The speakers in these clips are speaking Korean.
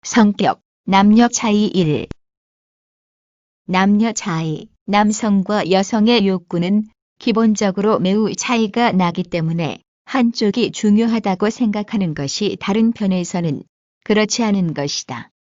성격, 남녀 차이 1. 남녀 차이, 남성과 여성의 욕구는 기본적으로 매우 차이가 나기 때문에 한쪽이 중요하다고 생각하는 것이 다른 편에서는 그렇지 않은 것이다.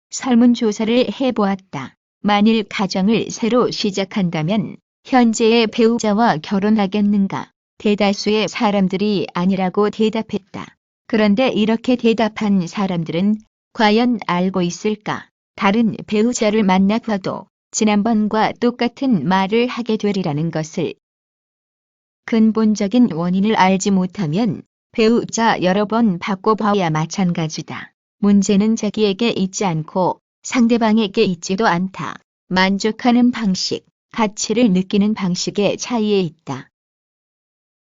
설문조사를 해보았다. 만일 가정을 새로 시작한다면 현재의 배우자와 결혼하겠는가? 대다수의 사람들이 아니라고 대답했다. 그런데 이렇게 대답한 사람들은 과연 알고 있을까? 다른 배우자를 만나봐도 지난번과 똑같은 말을 하게 되리라는 것을. 근본적인 원인을 알지 못하면 배우자 여러 번 바꿔봐야 마찬가지다. 문제는 자기에게 있지 않고 상대방에게 있지도 않다. 만족하는 방식, 가치를 느끼는 방식의 차이에 있다.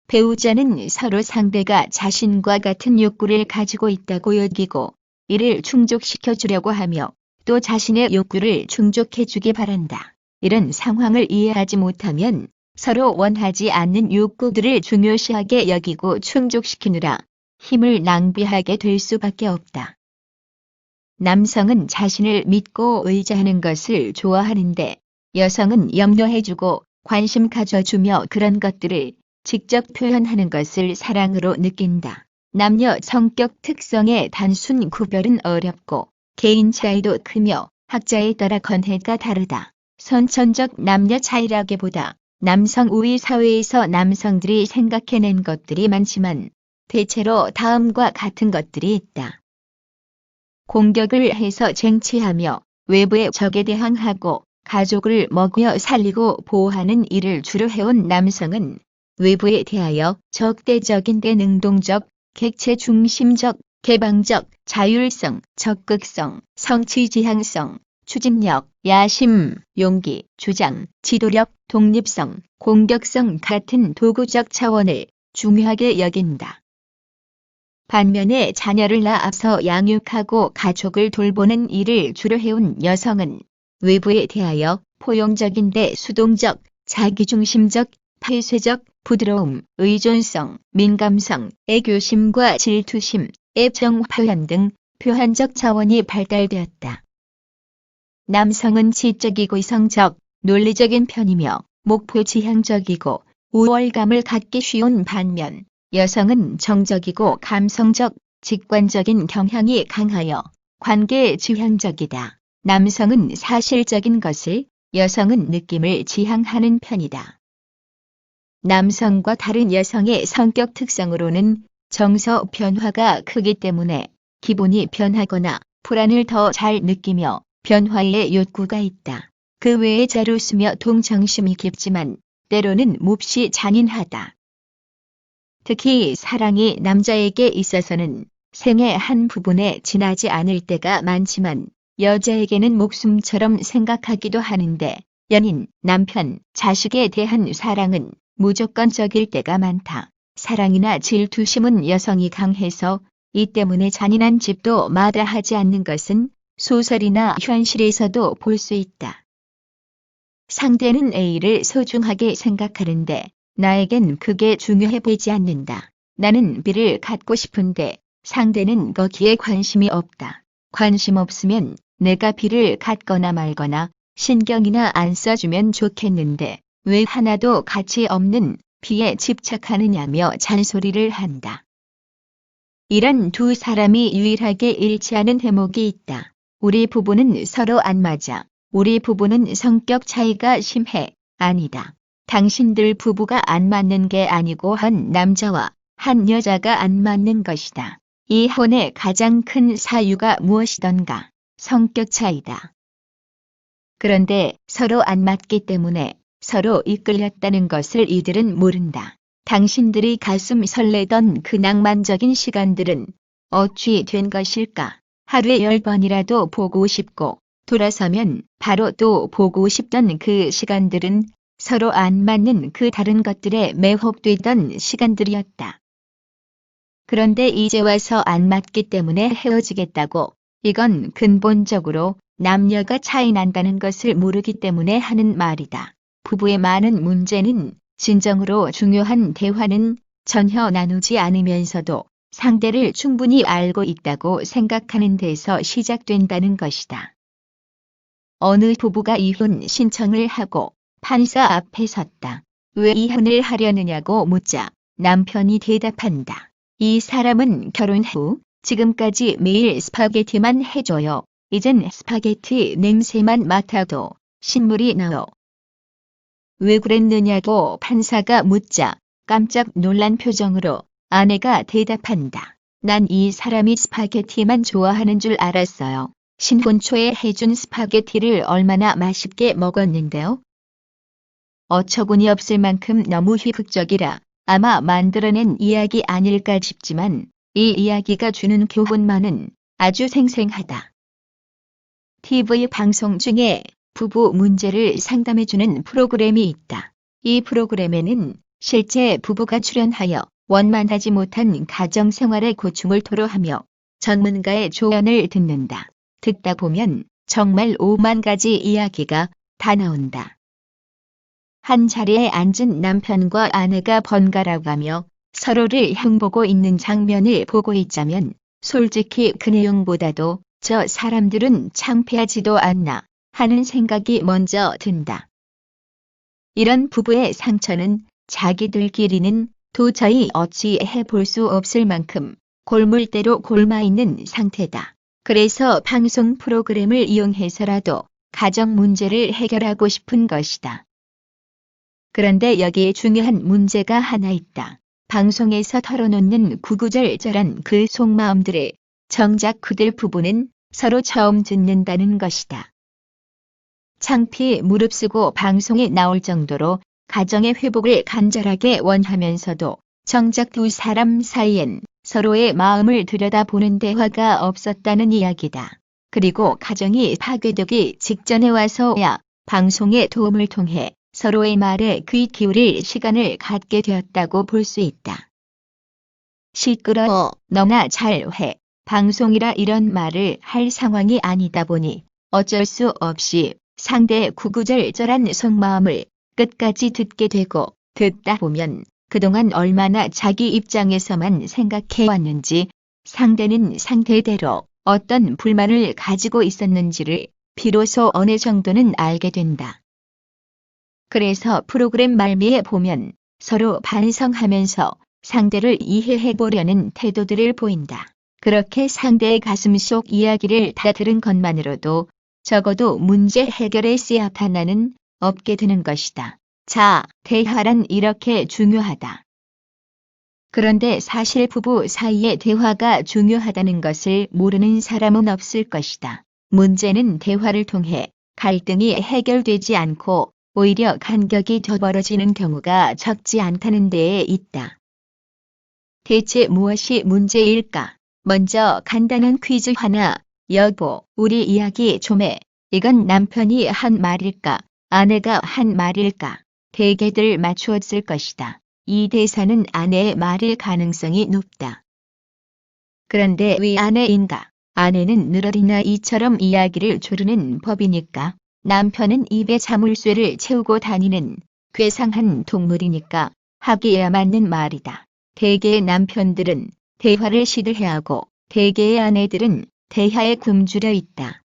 배우자는 서로 상대가 자신과 같은 욕구를 가지고 있다고 여기고 이를 충족시켜 주려고 하며 또 자신의 욕구를 충족해 주기 바란다. 이런 상황을 이해하지 못하면 서로 원하지 않는 욕구들을 중요시하게 여기고 충족시키느라 힘을 낭비하게 될 수밖에 없다. 남성은 자신을 믿고 의지하는 것을 좋아하는데 여성은 염려해주고 관심 가져주며 그런 것들을 직접 표현하는 것을 사랑으로 느낀다. 남녀 성격 특성의 단순 구별은 어렵고 개인 차이도 크며 학자에 따라 건해가 다르다. 선천적 남녀 차이라기보다 남성 우위 사회에서 남성들이 생각해낸 것들이 많지만 대체로 다음과 같은 것들이 있다. 공격을 해서 쟁취하며 외부의 적에 대항하고 가족을 먹여 살리고 보호하는 일을 주로 해온 남성은 외부에 대하여 적대적인데 능동적, 객체 중심적, 개방적, 자율성, 적극성, 성취지향성, 추진력, 야심, 용기, 주장, 지도력, 독립성, 공격성 같은 도구적 차원을 중요하게 여긴다. 반면에 자녀를 낳아서 양육하고 가족을 돌보는 일을 주로 해온 여성은 외부에 대하여 포용적인데 수동적, 자기중심적, 폐쇄적, 부드러움, 의존성, 민감성, 애교심과 질투심, 애정 표현 등 표현적 차원이 발달되었다. 남성은 지적이고 이성적, 논리적인 편이며 목표 지향적이고 우월감을 갖기 쉬운 반면 여성은 정적이고 감성적, 직관적인 경향이 강하여 관계 지향적이다. 남성은 사실적인 것을, 여성은 느낌을 지향하는 편이다. 남성과 다른 여성의 성격 특성으로는 정서 변화가 크기 때문에 기분이 변하거나 불안을 더 잘 느끼며 변화의 욕구가 있다. 그 외에 잘 웃으며 동정심이 깊지만 때로는 몹시 잔인하다. 특히 사랑이 남자에게 있어서는 생의 한 부분에 지나지 않을 때가 많지만 여자에게는 목숨처럼 생각하기도 하는데 연인, 남편, 자식에 대한 사랑은 무조건적일 때가 많다. 사랑이나 질투심은 여성이 강해서 이 때문에 잔인한 집도 마다하지 않는 것은 소설이나 현실에서도 볼 수 있다. 상대는 A를 소중하게 생각하는데 나에겐 그게 중요해 보이지 않는다. 나는 B를 갖고 싶은데 상대는 거기에 관심이 없다. 관심 없으면 내가 B를 갖거나 말거나 신경이나 안 써주면 좋겠는데 왜 하나도 가치 없는 B에 집착하느냐며 잔소리를 한다. 이런 두 사람이 유일하게 일치하는 대목이 있다. 우리 부부는 서로 안 맞아. 우리 부부는 성격 차이가 심해. 아니다. 당신들 부부가 안 맞는 게 아니고 한 남자와 한 여자가 안 맞는 것이다. 이혼의 가장 큰 사유가 무엇이던가? 성격 차이다. 그런데 서로 안 맞기 때문에 서로 이끌렸다는 것을 이들은 모른다. 당신들이 가슴 설레던 그 낭만적인 시간들은 어찌 된 것일까? 하루에 10번이라도 보고 싶고 돌아서면 바로 또 보고 싶던 그 시간들은 서로 안 맞는 그 다른 것들에 매혹되던 시간들이었다. 그런데 이제 와서 안 맞기 때문에 헤어지겠다고, 이건 근본적으로 남녀가 차이 난다는 것을 모르기 때문에 하는 말이다. 부부의 많은 문제는 진정으로 중요한 대화는 전혀 나누지 않으면서도 상대를 충분히 알고 있다고 생각하는 데서 시작된다는 것이다. 어느 부부가 이혼 신청을 하고 판사 앞에 섰다. 왜 이혼을 하려느냐고 묻자 남편이 대답한다. 이 사람은 결혼 후 지금까지 매일 스파게티만 해줘요. 이젠 스파게티 냄새만 맡아도 신물이 나요. 왜 그랬느냐고 판사가 묻자 깜짝 놀란 표정으로 아내가 대답한다. 난 이 사람이 스파게티만 좋아하는 줄 알았어요. 신혼 초에 해준 스파게티를 얼마나 맛있게 먹었는데요. 어처구니 없을 만큼 너무 희극적이라 아마 만들어낸 이야기 아닐까 싶지만 이 이야기가 주는 교훈만은 아주 생생하다. TV 방송 중에 부부 문제를 상담해주는 프로그램이 있다. 이 프로그램에는 실제 부부가 출연하여 원만하지 못한 가정생활의 고충을 토로하며 전문가의 조언을 듣는다. 듣다 보면 정말 오만 가지 이야기가 다 나온다. 한 자리에 앉은 남편과 아내가 번갈아가며 서로를 흉보고 있는 장면을 보고 있자면 솔직히 그 내용보다도 저 사람들은 창피하지도 않나 하는 생각이 먼저 든다. 이런 부부의 상처는 자기들끼리는 도저히 어찌해 볼 수 없을 만큼 골물대로 골마 있는 상태다. 그래서 방송 프로그램을 이용해서라도 가정 문제를 해결하고 싶은 것이다. 그런데 여기에 중요한 문제가 하나 있다. 방송에서 털어놓는 구구절절한 그 속마음들을 정작 그들 부부는 서로 처음 듣는다는 것이다. 창피해 무릅쓰고 방송에 나올 정도로 가정의 회복을 간절하게 원하면서도 정작 두 사람 사이엔 서로의 마음을 들여다보는 대화가 없었다는 이야기다. 그리고 가정이 파괴되기 직전에 와서야 방송의 도움을 통해 서로의 말에 귀 기울일 시간을 갖게 되었다고 볼 수 있다. 시끄러워, 너나 잘해. 방송이라 이런 말을 할 상황이 아니다 보니 어쩔 수 없이 상대의 구구절절한 속마음을 끝까지 듣게 되고 듣다 보면 그동안 얼마나 자기 입장에서만 생각해왔는지 상대는 상대대로 어떤 불만을 가지고 있었는지를 비로소 어느 정도는 알게 된다. 그래서 프로그램 말미에 보면 서로 반성하면서 상대를 이해해보려는 태도들을 보인다. 그렇게 상대의 가슴속 이야기를 다 들은 것만으로도 적어도 문제 해결의 씨앗 하나는 얻게 되는 것이다. 자, 대화란 이렇게 중요하다. 그런데 사실 부부 사이의 대화가 중요하다는 것을 모르는 사람은 없을 것이다. 문제는 대화를 통해 갈등이 해결되지 않고 오히려 간격이 더 벌어지는 경우가 적지 않다는 데에 있다. 대체 무엇이 문제일까? 먼저 간단한 퀴즈 하나. 여보, 우리 이야기 좀 해. 이건 남편이 한 말일까? 아내가 한 말일까? 대개들 맞추었을 것이다. 이 대사는 아내의 말일 가능성이 높다. 그런데 왜 아내인가? 아내는 늘어리나 이처럼 이야기를 조르는 법이니까. 남편은 입에 자물쇠를 채우고 다니는 괴상한 동물이니까 하기야 맞는 말이다. 대개의 남편들은 대화를 시들해하고 대개의 아내들은 대화에 굶주려 있다.